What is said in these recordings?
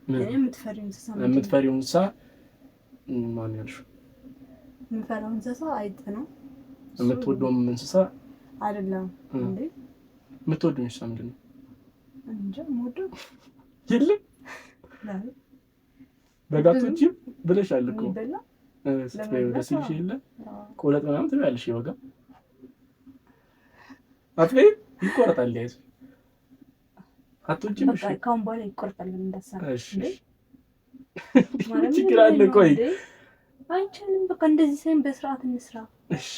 የምትፈሪው እንስሳ ማን ያልሽው? የምፈራው እንስሳ አይጥ ነው። የምትወደውም እንስሳ አይደለም እንዴ? የምትወደው እንስሳ ምንድን ነው? እንጃ የምወደው የለም። በጋቶችም ብለሻል እኮ ስትበይው ደስ ይልሽ የለ? ቆለጥ ምናምን ትበያለሽ። የወጋ አትበይም? ይቆረጣል። ያይዝ አትወጂም? እሺ ካሁን በኋላ ይቆርጣል። እንደሰራ እሺ ችግር አለ? ቆይ አይቻልም። በቃ እንደዚህ ሳይሆን በስርዓት እንስራ። እሺ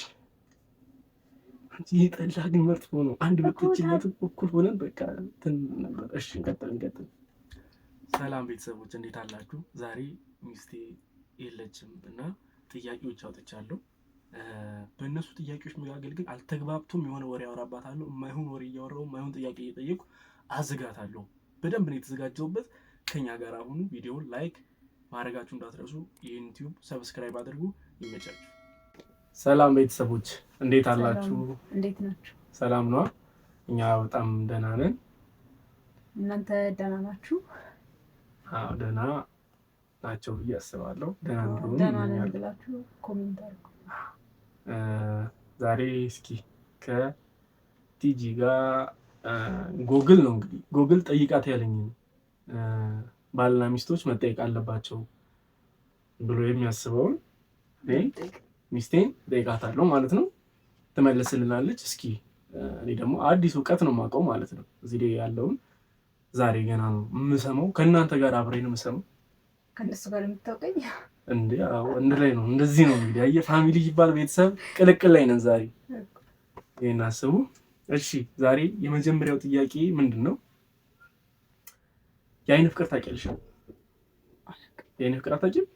አንቺ ጠላ ግን መጥፎ ነው። አንድ ብትችይለት እኩል ሆነን በቃ እንትን ነበር። እሺ እንቀጥል። ሰላም ቤተሰቦች እንዴት አላችሁ? ዛሬ ሚስቴ የለችም እና ጥያቄዎች አውጥቻለሁ። በእነሱ ጥያቄዎች መካከል ግን አልተግባብቶም የሆነ ወሬ አወራባታለሁ። የማይሆን ወሬ እያወራሁ የማይሆን ጥያቄ እየጠየቁ አዝጋታለሁ። በደንብ ነው የተዘጋጀሁበት። ከኛ ጋር አሁኑ ቪዲዮውን ላይክ ማድረጋችሁ እንዳትረሱ። ይህን ዩቲዩብ ሰብስክራይብ አድርጉ። ይመቻችሁ። ሰላም ቤተሰቦች እንዴት አላችሁ? እንዴት ናችሁ? ሰላም ነው? እኛ በጣም ደህና ነን። እናንተ ደህና ናችሁ? አዎ ደህና ናቸው ብዬ አስባለሁ። ደህና ነን ብላችሁ ኮሜንት አድርጉ። ዛሬ እስኪ ከቲጂ ጋር ጎግል ነው እንግዲህ ጎግል ጠይቃት ያለኝ ባልና ሚስቶች መጠየቅ አለባቸው ብሎ የሚያስበውን ሚስቴን ጠይቃታለሁ ማለት ነው። ትመልስልናለች። እስኪ እኔ ደግሞ አዲስ እውቀት ነው የማውቀው ማለት ነው። እዚህ ላይ ያለውን ዛሬ ገና ነው የምሰማው። ከእናንተ ጋር አብሬ ነው የምሰማው። ከእነሱ ጋር የምታውቀኝ እንዴ? አዎ እንደ ላይ ነው። እንደዚህ ነው እንግዲህ አየህ፣ ፋሚሊ ይባል ቤተሰብ ቅልቅል ላይ ነን ዛሬ። ይሄን አስቡ። እሺ ዛሬ የመጀመሪያው ጥያቄ ምንድን ነው? የአይን ፍቅር ታውቂያለሽ? የአይን ፍቅር አታውቂም?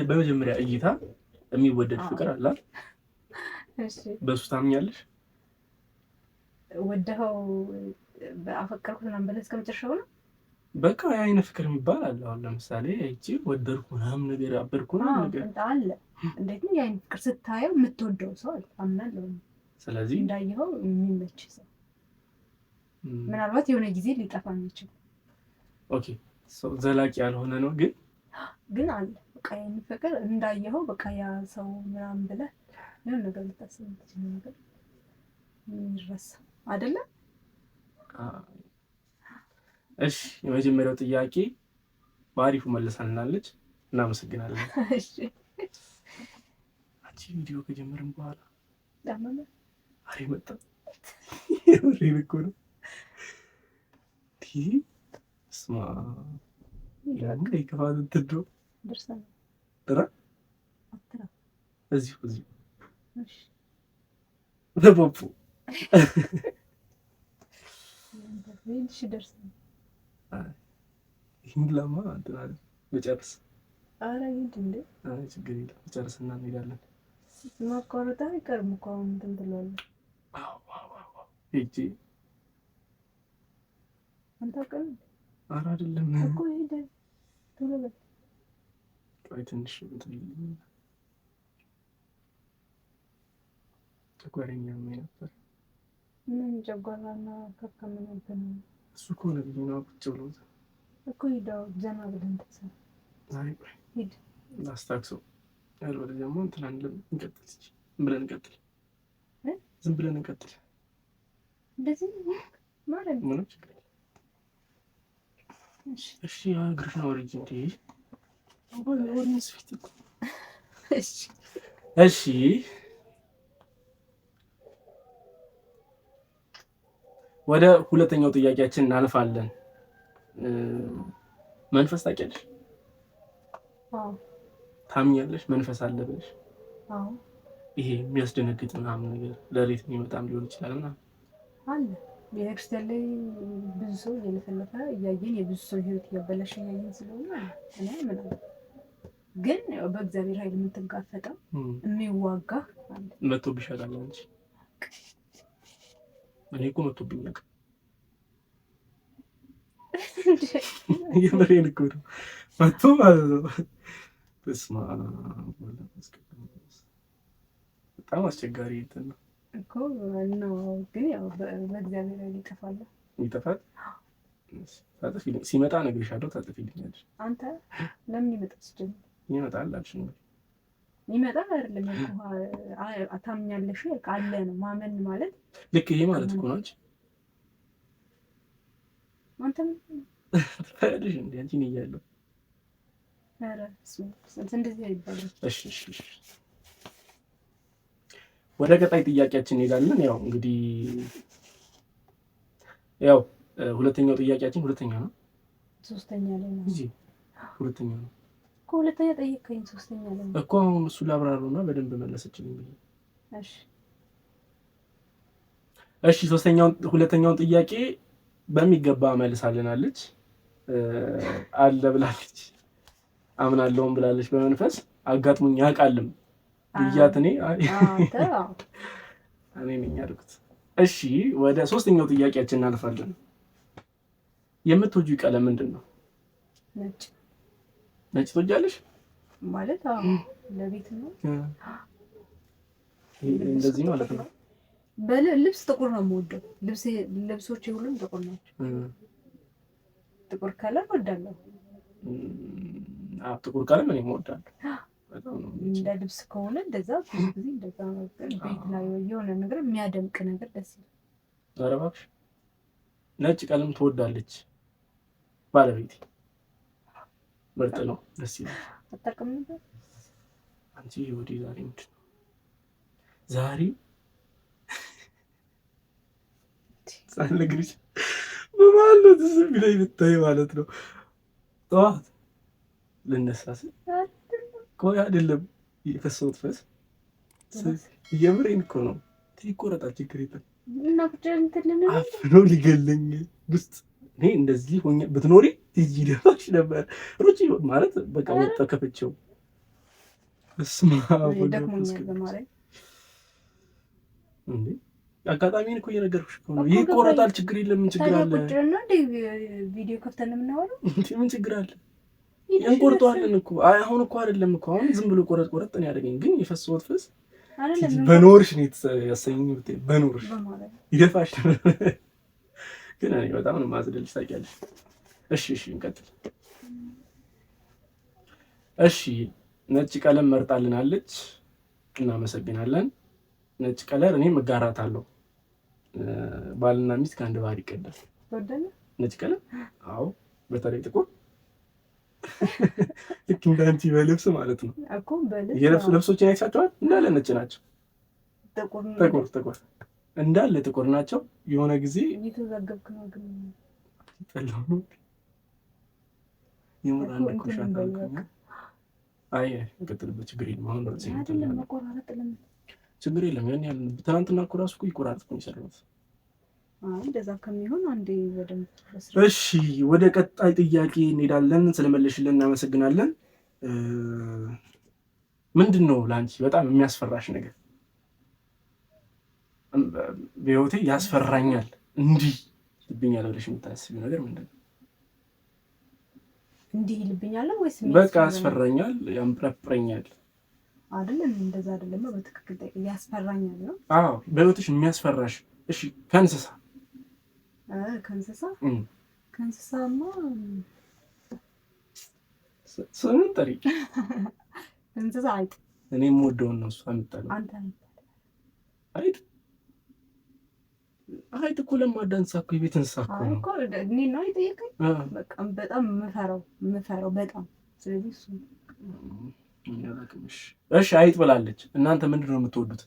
በመጀመሪያ እይታ የሚወደድ ፍቅር አለ። እሺ በሱ ታምኛለሽ? ወደኸው በአፈቀርኩት ምናምን ብለህ እስከ መጨረሻው ነው። በቃ የአይን ፍቅር የሚባል አለ። አሁን ለምሳሌ እቺ ወደድኩ ምናምን ነገር አበድኩ ምናምን ነገር አለ። እንዴት ነው የአይን ፍቅር? ስታየው የምትወደው ሰው አለ አምናለሁ። ስለዚህ እንዳየኸው የሚመች ሰው ምናልባት የሆነ ጊዜ ሊጠፋ የሚችል ኦኬ፣ ዘላቂ ያልሆነ ነው ግን አለ። በቃ የአይን ፍቅር እንዳየኸው በቃ ያ ሰው ምናምን ብለህ የሆነ ነገር ልታስብ የምትችል ነገር ይረሳ አይደለ? እሺ የመጀመሪያው ጥያቄ በአሪፉ መልሳልናለች። እናመሰግናለን። እሺ አንቺ ቪዲዮ ከጀመርን በኋላ ዳማማ አሬ መጣ የምሬን እኮ ነው። ስማ ያንተ ይከፋል ትዶ ደርሰና ድራ አትራ እዚሁ እሺ ለፖፖ እንዴ ደርሰና ይሄን ለማ እንትና መጨረስ። ኧረ ይሄድ እንዴ? አይ ችግር የለም መጨረስና እንሄዳለን። ማቋረጥ አይቀርም እኮ አሁን እንትን ብለዋል። ሂጂ አንተ ቀን ኧረ አይደለም እኮ ሄደ ቶሎ በል። ቆይ ትንሽ እንትን ጨጓራኛ ምን ነበር? ምን ጨጓራና ከከም ነበር? እሱ እኮ ነው ቢሆን ቁጭ ብሎ እኮ ሄደው ዘና ብለን ተሰራ። አይ ቆይ ሂድ ላስታክሰው ያለው ደግሞ እንትን አንልም። እንቀጥል እስኪ ዝም ብለን እንቀጥል። እንደዚህ ማለት ነው። ምንም ችግር የለም። እሺ እግርሽ ነው ወርጅ እንዴ? ወርንስ ፊት እኮ እሺ ወደ ሁለተኛው ጥያቄያችን እናልፋለን። መንፈስ ታውቂያለሽ? አዎ። ታምኛለሽ? መንፈስ አለ ብለሽ? አዎ። ይሄ የሚያስደነግጥ ምናምን ነገር ለሌት የሚመጣም ሊሆን ይችላል ምናምን አለ። ቤተክርስቲያን ላይ ብዙ ሰው እየለፈለፈ እያየን የብዙ ሰው ህይወት እያበላሽ እያየን ስለሆነ እኔ ምናምን ግን በእግዚአብሔር ኃይል የምትጋፈጠው የሚዋጋ አለ። መጥቶብሻል አንቺ? እኔ እኮ መጥቶብኛል። የምሬን እኮ ነው። መጥቶ ማለት ነው። በስመ አብ በጣም አስቸጋሪ እንትን ነው እኮ ነው። ግን ያው በእግዚአብሔር ኃይል ይጠፋል። ሲመጣ እነግርሻለሁ። ታጥፊልኛለሽ። አንተ ለምን ይመጣል? ሲጀምር ይመጣል አልሽ ነው። ይመጣል አይደለም ያልኩህ። ታምኛለሽ ካለ ነው ማመን ማለት ልክ ይሄ ማለት እኮ ነው። አንተ ትፈያለሽ እንዴ? አንቺ ነው እያለሁ። ኧረ እንደዚህ አይባልም። እሺ እሺ እሺ። ወደ ቀጣይ ጥያቄያችን እንሄዳለን። ያው እንግዲህ ሁለተኛው ጥያቄያችን ሁለተኛ ነው። ሶስተኛ ላይ ነው እንጂ ሁለተኛ ነው እኮ። ሁለተኛ ጠየቀኝ፣ ሶስተኛ ላይ ነው እኮ። አሁን እሱ ላብራሩና በደንብ መለሰችልኝ። እሺ እሺ። ሁለተኛውን ጥያቄ በሚገባ መልሳልናለች። አለ ብላለች፣ አምናለሁም ብላለች። በመንፈስ አጋጥሞኝ ያውቃልም ብያት እኔ ነኝ ያልኩት። እሺ ወደ ሶስተኛው ጥያቄያችን እናልፋለን። የምትወጂው ቀለም ምንድን ነው? ነጭ። ነጭ ትወጃለሽ ማለት? ለቤት ነው እንደዚህ ማለት ነው። ልብስ ጥቁር ነው የምወደው። ልብሶች ሁሉም ጥቁር ናቸው። ጥቁር ከለር እወዳለሁ። ጥቁር ቀለም እኔም እወዳለሁ። እንደ ልብስ ከሆነ እንደዛ ብዙ ጊዜ እንደዛ ነው። ቤት ላይ የሆነ ነገር የሚያደምቅ ነገር ደስ ይላል። ኧረ እባክሽ ነጭ ቀለም ትወዳለች ባለቤቴ። ምርጥ ነው፣ ደስ ይላል። አታውቅም ነበር አንቺ ወዲህ ዛሬ ምንድን ነው ዛሬ ሳልነግርሽ በማለት ዝም ብለኝ ብታይ ማለት ነው። ጠዋት ልነሳ ስል ቆይ አይደለም የፈሰውት ፈስ የምሬን እኮ ነው። ይቆረጣል፣ ችግር የለም እና ብቻ እንትን አፍኖ ሊገለኝ ውስጥ እኔ እንደዚህ ሆኜ ብትኖሪ ትይጂ ደፋሽ ነበር። ሩጪ ማለት በቃ ወጣ ከፈቸው እስማ ደክሞኛል በማለት እንዴ አጋጣሚን እኮ እየነገርኩሽ እኮ ነው። ይቆረጣል፣ ችግር የለም። ምን ችግር አለ? ታዲያ እንደ ቪዲዮ ከፍተን የምናወራው ምን ችግር አለ? እንቆርጠዋለን እኮ። አይ አሁን እኮ አይደለም እኮ አሁን ዝም ብሎ ቆረጥ ነው ያደረገኝ። ግን የፈሰወት ፈስ በኖርሽ ነው ያሰኘኝ። ብታይ በኖርሽ ይደፋሽ ነበር። ግን እኔ በጣም ነው ማዝደልሽ ታውቂያለሽ። እሺ እሺ እንቀጥል። እሺ ነጭ ቀለም መርጣልናለች፣ እናመሰግናለን። ነጭ ቀለር እኔ መጋራታለሁ። ባልና ሚስት ከአንድ ባህር ይቀዳል። ነጭ ቀለም አዎ፣ በተለይ ጥቁር ልክ እንዳንቺ በልብስ ማለት ነው እኮ። በልብስ የልብስ ልብሶችን አይታችኋል? እንዳለ ነጭ ናቸው። ጥቁር እንዳለ ጥቁር ናቸው። የሆነ ጊዜ እየተዛገብክ ነው ግን ጠላው ነው የሞራል ኮሻታ ነው። አይ እንቀጥልበት፣ ችግር የለም። አሁን ነው አይደለም መቆራረጥ ለምን ችግር የለም። ያን ያህል ትናንትና እኮ እራሱ እኮ ይቆራረጥ ነው የሰራሁት። እንደዛ ከሚሆን አንዴ በደንብ። እሺ ወደ ቀጣይ ጥያቄ እንሄዳለን። ስለመለሽልን እናመሰግናለን። ምንድን ነው ለአንቺ በጣም የሚያስፈራሽ ነገር? በህይወቴ ያስፈራኛል እንዲህ ይልብኛል ብለሽ የምታስቢው ነገር ምንድን ነው? እንዲህ ይልብኛል ወይስ በቃ ያስፈራኛል፣ ያምረፍረኛል? አይደለም እንደዛ አይደለም። በትክክል ያስፈራኛል ነው። አዎ በህይወትሽ የሚያስፈራሽ። እሺ ከእንስሳ ከእንስሳማ ስምን ጠሪ። እንስሳ አይጥ። እኔ የምወደውን ነው እሷ የምጠላው። አንተ አይጥ እኮ ለማዳ እንስሳ እኮ የቤት እንስሳ እኮ ነው እኮ። እኔ ነው የጠየቀኝ። በቃ በጣም የምፈራው በጣም። ስለዚህ እሱ እሺ አይጥ ብላለች። እናንተ ምንድን ነው የምትወዱት?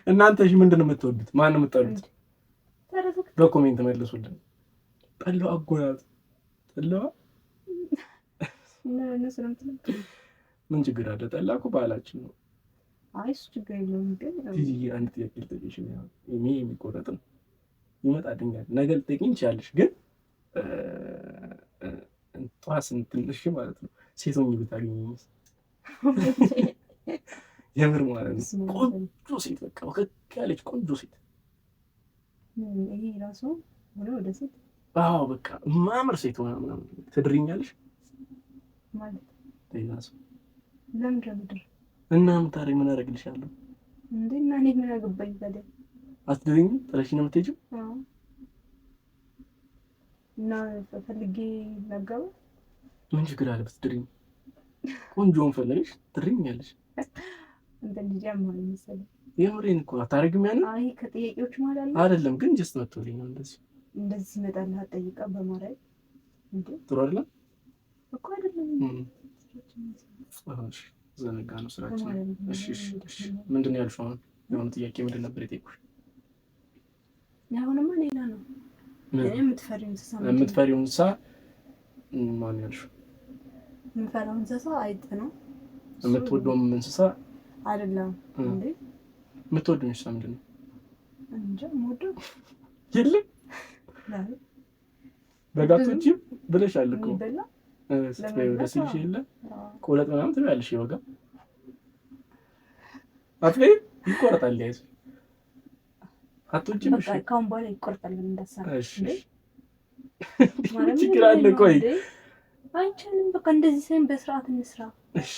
እናንተ እሺ ምንድን ነው የምትወዱት? ማን ነው የምትጠሉት? በኮሜንት መልሱልን። ጠላዋ አጎናት ጠላዋ ምን ችግር አለ? ጠላ እኮ ባህላችን ነው። አይ እሱ ችግር የለውም። ግን አንድ ጥያቄ ልጠይቅሽ። እኔ የሚቆረጥ ነው ይመጣልኛል። ነገ ልጠይቅኝ ትችያለሽ። ግን ጠዋት ትንሽ ማለት ነው ሴቶኝ ብታገኘኝ የምር ማለት ነው ቆንጆ ሴት፣ በቃ ወከክ ያለች ቆንጆ ሴት። ይሄ ራሱ ወደ ሴት አዎ በቃ ማምር ሴት ሆና ምናምን ትድሪኛለሽ ማለት ሌላ ሰው ለምንድን ነው የምድር? እና ታዲያ ምን አደርግልሻለሁ እንዴ? እና እኔ ምን አገባኝ ታዲያ? አትድሪኝም? ጥለሽኝ ነው የምትሄጂው? አዎ። እና ፈልጌ ላጋባ? ምን ችግር አለ ብትድሪኝ? ቆንጆውን ፈለግሽ ትድሪኛለሽ። እንደ ልጅ ያማል መሰለኝ። የምሬን እኮ አታረግም። ያን አይ ከጥያቄዎች ማለት አይደለም ግን ጀስት መጥቶልኝ ነው እንደዚህ ሲመጣልህ አትጠይቃ በማርያም እንዴ? ጥሩ አይደለም እኮ አይደለም። እሺ ዘነጋ ነው ስራችን። እሺ ምንድን ነው ያልሽው? አሁን የሆነ ጥያቄ ምንድን ነበር የጠየኩሽ? አሁንማ ሌላ ነው። የምትፈሪው እንስሳ ማን ያልሽው? የምፈራው እንስሳ አይጥ ነው። የምትወደውም እንስሳ አይደለም እንዴ? የምትወደው እንስሳ ምንድን ነው? እንጃ የምወደው የለም። በጋቶችም ብለሻል እኮ ስትበይው ደስ ይልሽ የለ? ቆለጥ ምናምን ትበያለሽ። የወጋ አትበይም? ይቆረጣል። ያይዝ አትወጪም? እሺ ካሁን በኋላ ይቆርጣል። እንዳሰራ እሺ ችግር አለ? ቆይ አይቻልም። በቃ እንደዚህ ሳይሆን በስርዓት እንስራ። እሺ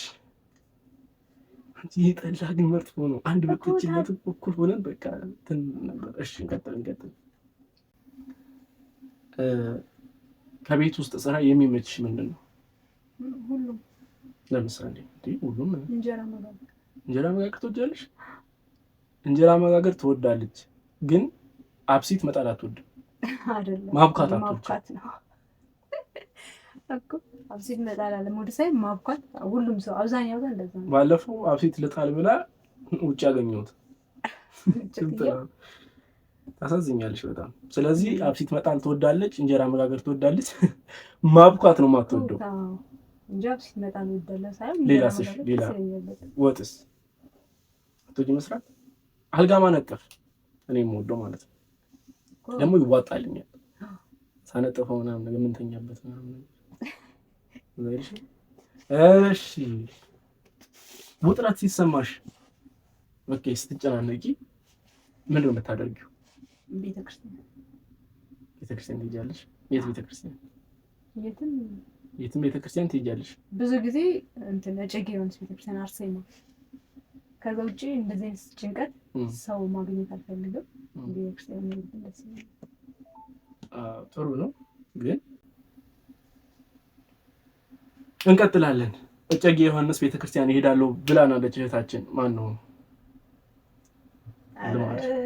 ይህ ጠላ ግን መጥፎ ነው። አንድ ብትችይለት እኩል ሆነን በቃ እንትን ነበር። እሺ እንቀጥል። ከቤት ውስጥ ስራ የሚመችሽ ምንድን ነው? ሁሉም። ለምሳሌ ሁሉም። እንጀራ መጋገር ትወዳለሽ? እንጀራ መጋገር ትወዳለች፣ ግን አብሲት መጣል አትወድም። አይደለም ማብካት ነው እኮ። አብሲት መጣል አለ ወደ ሳይ ማብካት። ሁሉም ሰው አብዛኛው ጋር እንደዛ ነው። ባለፈው አብሲት ልጣል ብላ ውጭ ያገኘሁት። ታሳዝኛለሽ በጣም። ስለዚህ አብሲት መጣል ትወዳለች፣ እንጀራ መጋገር ትወዳለች፣ ማብካት ነው የማትወደው። እንጂ አብሲት መጣል ትወዳለች ሳይሆን ሌላ ወጥስ አትወጂ መስራት? አልጋ ማነጠፍ እኔ የምወደው ማለት ነው። ደግሞ ይዋጣልኛል ሳነጥፈው ምናምን የምንተኛበት ምናምን። እሺ ውጥረት ሲሰማሽ ኦኬ ስትጨናነቂ ምንድን ነው የምታደርጊው? ቤተክርስቲያን ትሄጃለሽ? የት ቤተክርስቲያን? የትም ቤተክርስቲያን ትሄጃለሽ? ብዙ ጊዜ እንትን እጨጌ የሆነች ቤተክርስቲያን አርሴማ። ከዛ ውጭ እንደዚህ አይነት ጭንቀት ሰው ማግኘት አልፈልግም። ቤተክርስቲያን ነው ደስ ይላል። ጥሩ ነው ግን እንቀጥላለን። እጨጌ ዮሐንስ ቤተክርስቲያን እሄዳለሁ ብላናለች እህታችን። ማን ነው?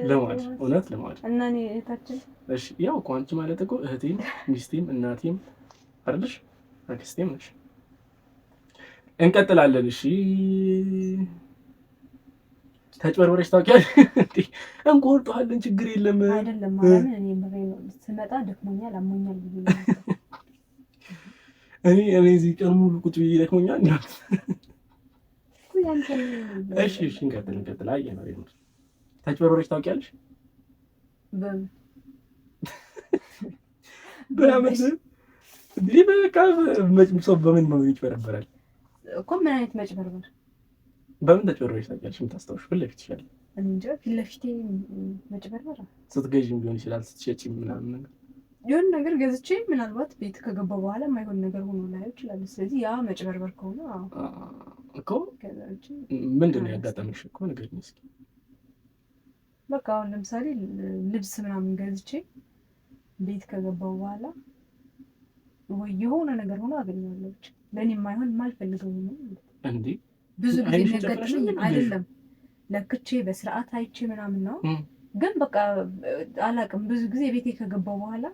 ልማድ እውነት ልማድ እና እኔ እህታችን። እሺ ያው እኮ አንቺ ማለት እኮ እህቴም ሚስቴም እናቴም አይደለሽ? አክስቴም ነሽ። እንቀጥላለን። እሺ ተጭበርበረሽ ታውቂያለሽ? እንቆርጠዋለን፣ ችግር የለም። አይደለም ማለት እኔ ምሬ ነው። ስመጣ ደክሞኛል፣ አሞኛል ብዬ እኔ እዚህ ቀን ሙሉ ቁጭ ብዬ ደክሞኛል። እሺ እንቀጥል። አየህ ነው ይሄን ተጭበርበረሽ ታውቂያለሽ? በምን በቃ ሰው በምን ነው ይጭበረበራል እኮ? ምን አይነት መጭበርበር? በምን ተጭበርበረሽ ታውቂያለሽ? የምታስታውሽ ፊት ለፊት ይችላል እንጂ ፊት ለፊቴ መጭበርበር ስትገዢም ሊሆን ይችላል፣ ስትሸጪም ምናምን ነገር የሆነ ነገር ገዝቼ ምናልባት ቤት ከገባ በኋላ የማይሆን ነገር ሆኖ ላየው ይችላል። ስለዚህ ያ መጭበርበር ከሆነ እኮ ምንድን ነው ያጋጠመሽ እኮ ንገሪኝ እስኪ። በቃ አሁን ለምሳሌ ልብስ ምናምን ገዝቼ ቤት ከገባው በኋላ ወይ የሆነ ነገር ሆኖ አገኘዋለሁ። ብቻ ለእኔ የማይሆን የማልፈልገው ነው እንዴ። ብዙ ጊዜ የሚያጋጥመኝ አይደለም ለክቼ በስርዓት አይቼ ምናምን ነው። ግን በቃ አላውቅም። ብዙ ጊዜ ቤቴ ከገባው በኋላ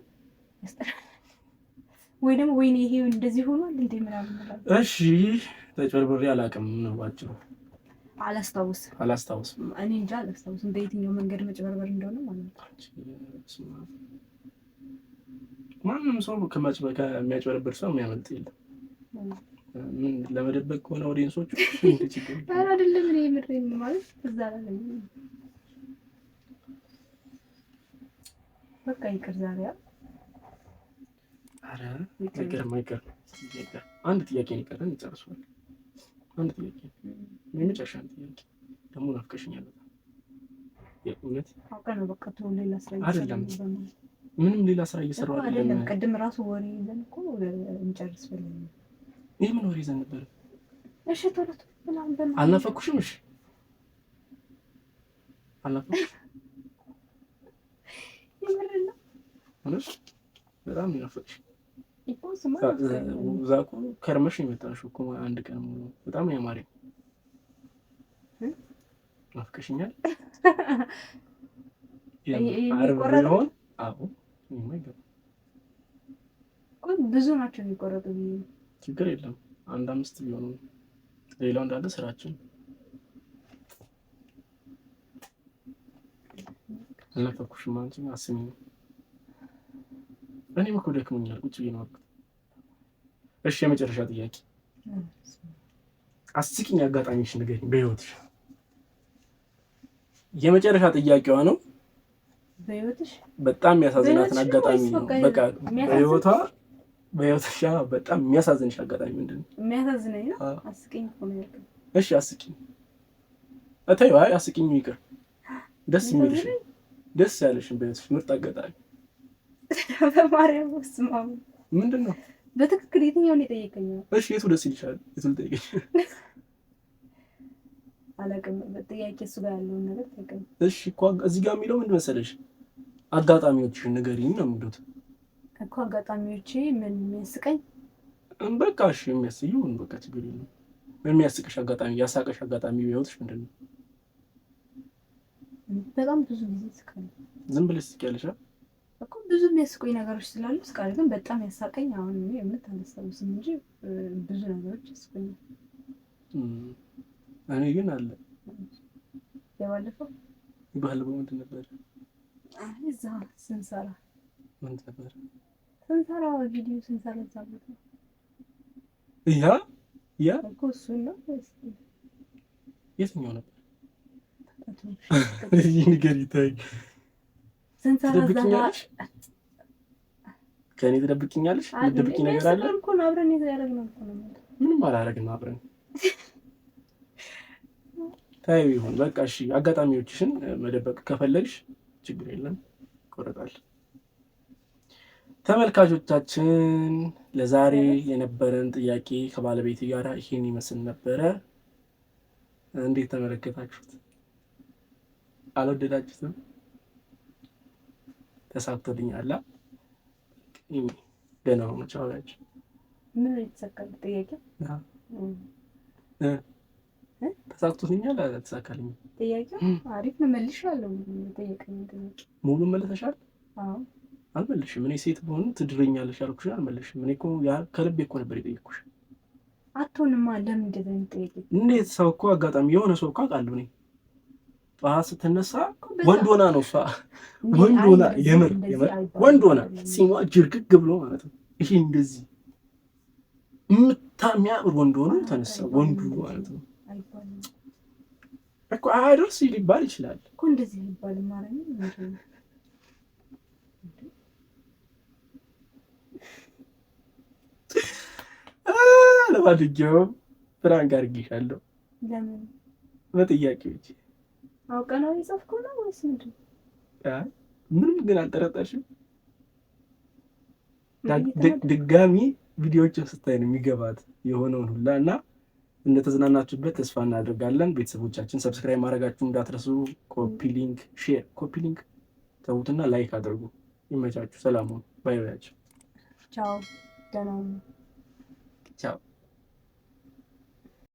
ወይ ደግሞ ወይኔ ይሄ እንደዚህ ሆኗል እንዴ ምናምን ማለት። እሺ ተጭበርብሬ አላውቅም ነው ባጭሩ። አላስታውስም። እኔ እንጃ አላስታውስም በየትኛው መንገድ መጭበርበር እንደሆነ ማለት ነው። ማንም ሰው ከሚያጭበረብር ሰው የሚያመልጥ የለም። ምን ለመደበቅ ከሆነ ኦዲየንሶቹ እንዴ ችግር አይደለም። እኔ ምድሬን ማለት እዛ ላይ በቃ ይቅር ዛሬ አረ ይቅር። አንድ ጥያቄ ነው የቀረን፣ እንጨርሰዋለን። አንድ ጥያቄ የመጨረሻ ጥያቄ ደግሞ ናፍቀሽኛል በጣም የእውነት አውቀን ነው። በቃ ተው ሌላ ስራ አይደለም፣ ምንም ሌላ ስራ እየሰራሁ አይደለም። ቅድም ራሱ ወሬ ይዘን እኮ እንጨርስ ብለን ይሄ ምን ወሬ ይዘን ነበር? እሺ ቶሎ አልናፈኩሽም? እሺ አልናፈኩሽ? በጣም ናፈቅሽ እዛ እኮ ከርመሽ የመጣሽው እኮ አንድ ቀን ሙሉ በጣም ነው ያማረኝ። ናፍቀሽኛል። ዓርብ ቢሆን አዎ ብዙ ናቸው የሚቆረጡ። ችግር የለም 1-5 ቢሆኑ ሌላው እንዳለ ስራችን። አልናፈኩሽም? አንቺ አስሚ። እኔም እኮ ደክሞኛል ቁጭ ብዬ ነው አልኩት። እሺ የመጨረሻ ጥያቄ፣ አስቂኝ አጋጣሚሽ ንገሪኝ በህይወትሽ። የመጨረሻ ጥያቄዋ ነው። በህይወትሽ በጣም የሚያሳዝናትን አጋጣሚ በቃ በህይወትሽ በጣም የሚያሳዝንሽ አጋጣሚ ምንድን ነው? የሚያሳዝነኝ ነው አስቂኝ እኮ ነው ያልኩት። እሺ አስቂኝ እተይው። አይ አስቂኝ ይቅር። ደስ የሚልሽ ደስ ያለሽን በህይወትሽ ምርጥ አጋጣሚ በማርያም ስማ፣ ምንድን ነው? በትክክል የትኛውን የጠየቀኝ? እሺ የቱ ደስ ይልሻል? የቱ ልጠይቅሽ? አላውቅም። በጥያቄ እሱ ጋር ያለውን ነገር ጠይቀኝ። እሺ እኮ እዚህ ጋር የሚለው ምንድን መሰለሽ? አጋጣሚዎችሽን ንገሪኝ ነው የሚሉት እኮ። አጋጣሚዎቼ ምን የሚያስቀኝ? በቃ እሺ የሚያስይውን በቃ ችግር የለም። የሚያስቅሽ አጋጣሚ፣ ያሳቀሽ አጋጣሚ በህይወትሽ ምንድን ነው? በጣም ብዙ ጊዜ እስካለሁ። ዝም ብለሽ ትስቂያለሽ እኮ ብዙ የሚያስቁኝ ነገሮች ስላሉ እስካለ ግን በጣም ያሳቀኝ አሁን የምት አላስታውስም እንጂ ብዙ ነገሮች ያስቁኛል። እኔ ግን አለ የባለፈው ምንድን ነበር? እዛ ስንሰራ ምንድን ነበር ስንሰራ ቪዲዮ ስንሰራ እዛ ቦታ ያ እኮ እሱን ነው። የትኛው ነበር? ይህ ነገር ይታይ ትደብቂኛለሽ? ከእኔ ትደብቂኛለሽ? የምትደብቂ ነገር አለ? ምንም አላደረግንም አብረን። ታዩ ይሁን በቃ እሺ። አጋጣሚዎችሽን መደበቅ ከፈለግሽ ችግር የለም ይቆረጣል። ተመልካቾቻችን ለዛሬ የነበረን ጥያቄ ከባለቤቴ ጋር ይሄን ይመስል ነበረ። እንዴት ተመለከታችሁት? አልወደዳችሁትም? ተሳክቶልኛል። ደህና ሆኖ ቻውላች። ምን የተሳካል ጥያቄ? ተሳክቶልኛል። አልተሳካልኝም። ጥያቄ አሪፍ ነው መልሻለሁ። ጠየቀኝ ጥያቄ ሙሉ መልሰሻል? አዎ። አልመልሽም። እኔ ሴት በሆኑ ትድረኛለሽ ያልኩሽ አልመልሽም። እኔ እኮ ከልቤ እኮ ነበር የጠየኩሽ። አትሆንማ። ለምን እንደዛ ጥያቄ? እንዴት ሰው እኮ አጋጣሚ የሆነ ሰው እኮ አውቃለሁ እኔ ጠዋት ስትነሳ ወንድ ሆና ነው እሷ። ወንድ ሆና የምር ወንድ ሆና ሲሟ ጅርግግ ብሎ ማለት ነው። ይሄ እንደዚህ የሚያምር ወንድ ሆኖ ተነሳ ወንዱ ማለት ነው እኮ። አይደርስ ሊባል ይችላል እኮ እንደዚህ ሊባል ማለት ነው። ለማንኛውም ፍራንክ አድርጌሻለሁ። ለምን በጥያቄዎች አውቀነው የጻፍከው ነው ወይስ ምንድን ነው? ምንም ግን አልጠረጠርሽም? ድጋሚ ቪዲዮዎችን ስታይ ነው የሚገባት የሆነውን ሁላ እና እንደተዝናናችሁበት ተስፋ እናደርጋለን። ቤተሰቦቻችን ሰብስክራይብ ማድረጋችሁን እንዳትረሱ። ኮፒ ሊንክ፣ ሼር፣ ኮፒ ሊንክ ተውትና ላይክ አድርጉ። ይመቻችሁ። ሰላም ሁኑ። ባይ ባያችሁ። ቻው። ደህና ሁኑ። ቻው።